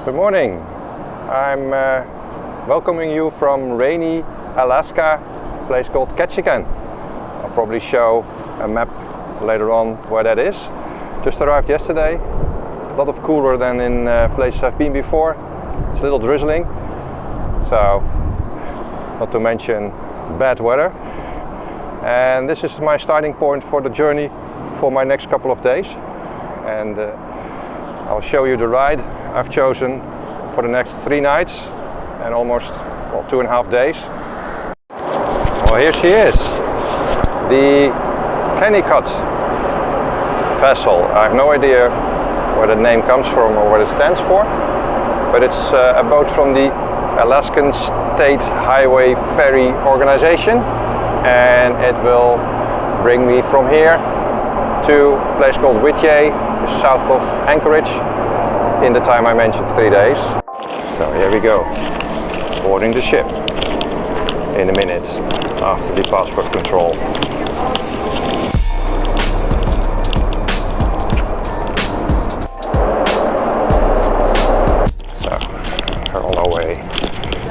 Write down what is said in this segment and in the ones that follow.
Good morning. I'm welcoming you from rainy Alaska, a place called Ketchikan. I'll probably show a map later on where that is. Just arrived yesterday. A lot of cooler than in places I've been before. It's a little drizzling. So, not to mention bad weather. And this is my starting point for the journey for my next couple of days. And I'll show you the ride I've chosen for the next 3 nights and almost 2.5 days. Well, here she is, the Kennicott vessel. I have no idea where the name comes from or what it stands for, but it's a boat from the Alaskan State Highway Ferry organization, and it will bring me from here to a place called Whittier, just south of Anchorage, in the time I mentioned, 3 days. So here we go, boarding the ship in a minute after the passport control. So we're on our way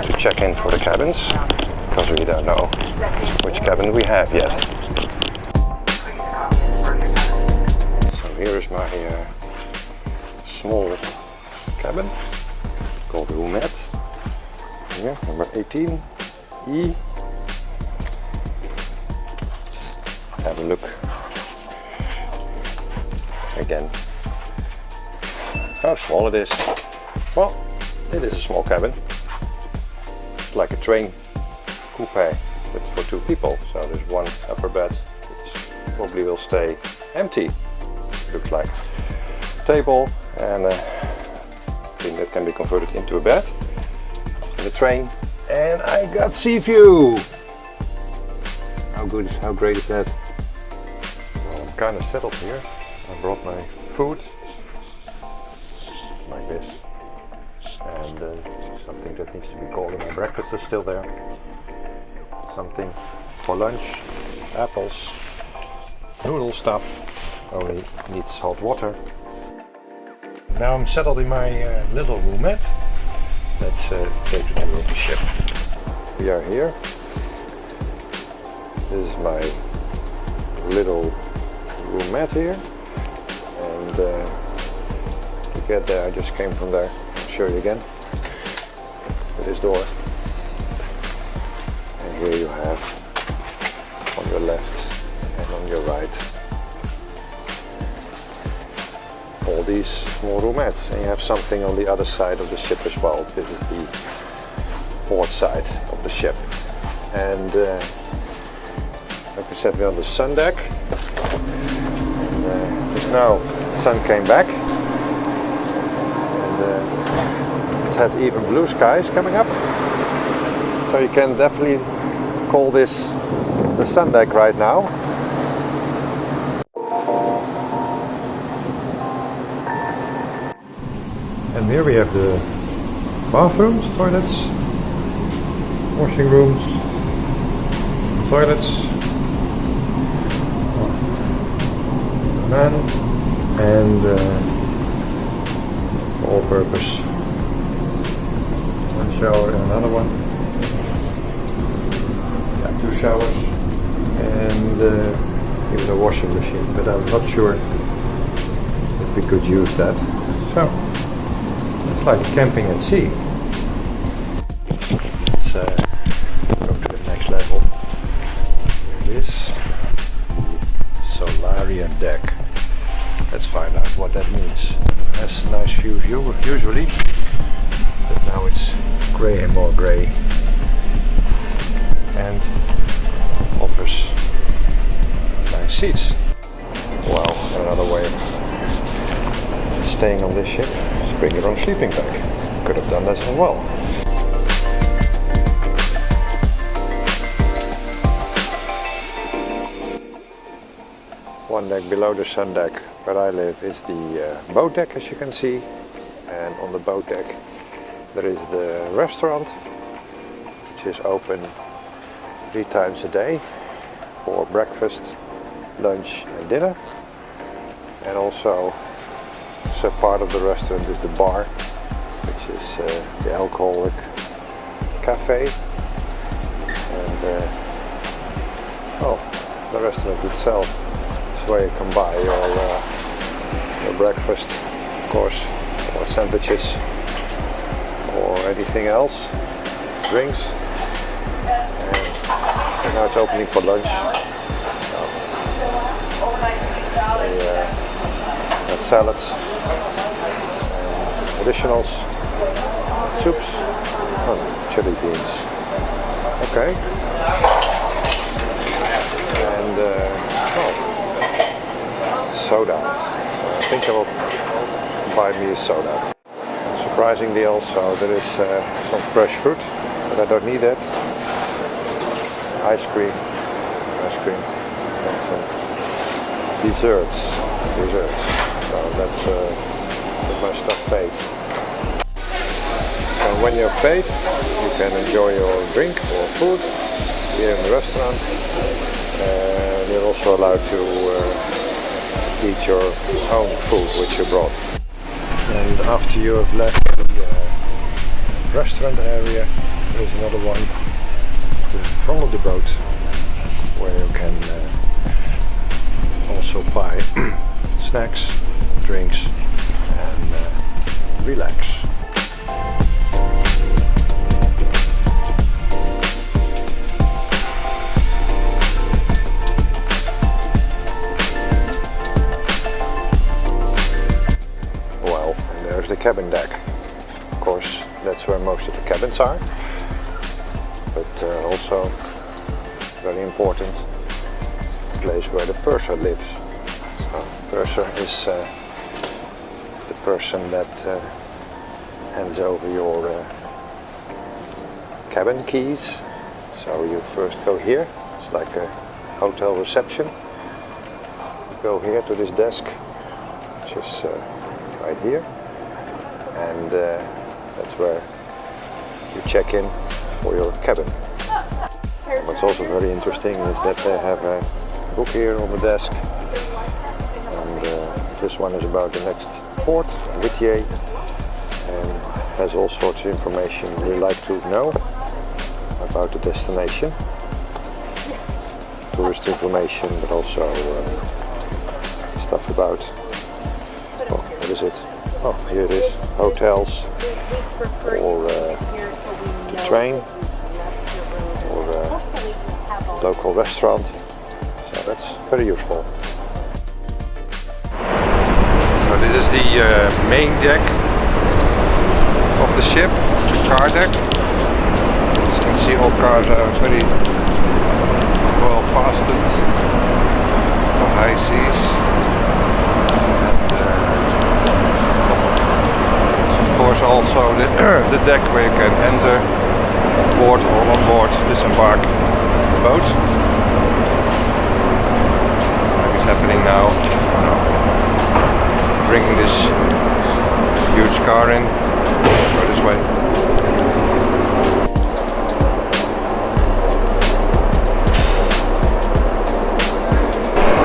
to check in for the cabins, because we don't know which cabin we have yet. So here is my small cabin called the roomette. Here, number 18E. Have a look again how small it is. Well, it is a small cabin. It's like a train coupe, but for 2 people. So there's one upper bed which probably will stay empty. Looks like a table and a thing that can be converted into a bed in the train. And I got sea view. How great is that? Well, I'm kind of settled here. I brought my food like this, and something that needs to be called in my breakfast is still there. Something for lunch, apples, noodle stuff, only needs hot water. Now I'm settled in my little roomette. Let's take the tour of the ship. We are here. This is my little roomette here, and to get there I just came from there. I'll show you again with this door. And here you have on your left and on your right all these small roomettes, and you have something on the other side of the ship as well. This is the port side of the ship, and like I said, we're on the sun deck, and just now the sun came back, and it has even blue skies coming up, so you can definitely call this the sun deck right now. And here we have the bathrooms, toilets, washing rooms, toilets, and all-purpose one shower and another one. Yeah, 2 showers and even a washing machine, but I'm not sure if we could use that. So it's like camping at sea. Let's go to the next level. Here it is, the solarium deck. Let's find out what that means. It has nice views usually, but now it's grey and more grey, and offers nice seats. Wow, another way of staying on this ship. Bring your own sleeping bag. Could have done that as well. One deck below the sun deck where I live is the boat deck, as you can see, and on the boat deck there is the restaurant, which is open 3 times a day for breakfast, lunch and dinner, and also so part of the restaurant is the bar, which This is the alcoholic cafe, and the restaurant itself is where you can buy your breakfast, of course, or sandwiches or anything else, drinks. And now it's opening for lunch. Got salads, and additionals, soups, chili beans. Okay. And sodas. I think I will buy me a soda. Surprisingly also there is some fresh fruit, but I don't need that. Ice cream, and some desserts. So that's my stuff paid. And when you have paid, you can enjoy your drink or food here in the restaurant. You're also allowed to eat your own food which you brought. And after you have left the restaurant area, there is another one in front of the boat where you can also buy snacks, drinks, and relax. The cabin deck. Of course, that's where most of the cabins are, but also very important, the place where the purser lives. So, purser is the person that hands over your cabin keys. So you first go here, it's like a hotel reception. You go here to this desk, which is right here. And that's where you check in for your cabin. What's also very interesting is that they have a book here on the desk, and this one is about the next port, Whittier, and has all sorts of information we like to know about the destination. Tourist information, but also stuff about, what is it? Oh, here it is, hotels, or the train, or local restaurant, so that's very useful. So this is the main deck of the ship, it's the car deck. As you can see, all cars are very well fastened for high seas. Also the deck where you can enter, board or on board, disembark the boat. Like it's happening now. Bringing this huge car in. Go this way.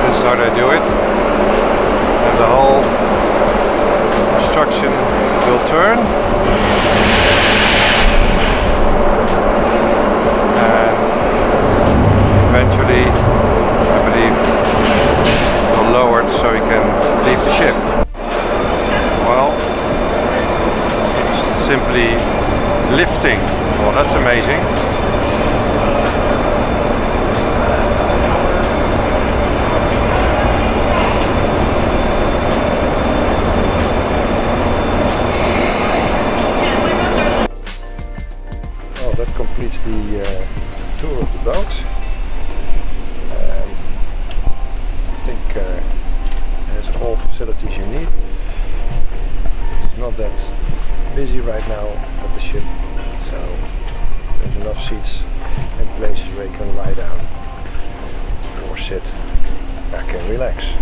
This is how they do it. And the whole construction will turn, and eventually, I believe, will lower it so you can leave the ship. Well, it's simply lifting. Well, that's amazing. That completes the tour of the boat. I think it has all facilities you need. It's not that busy right now at the ship, so there's enough seats and places where you can lie down or sit back and relax.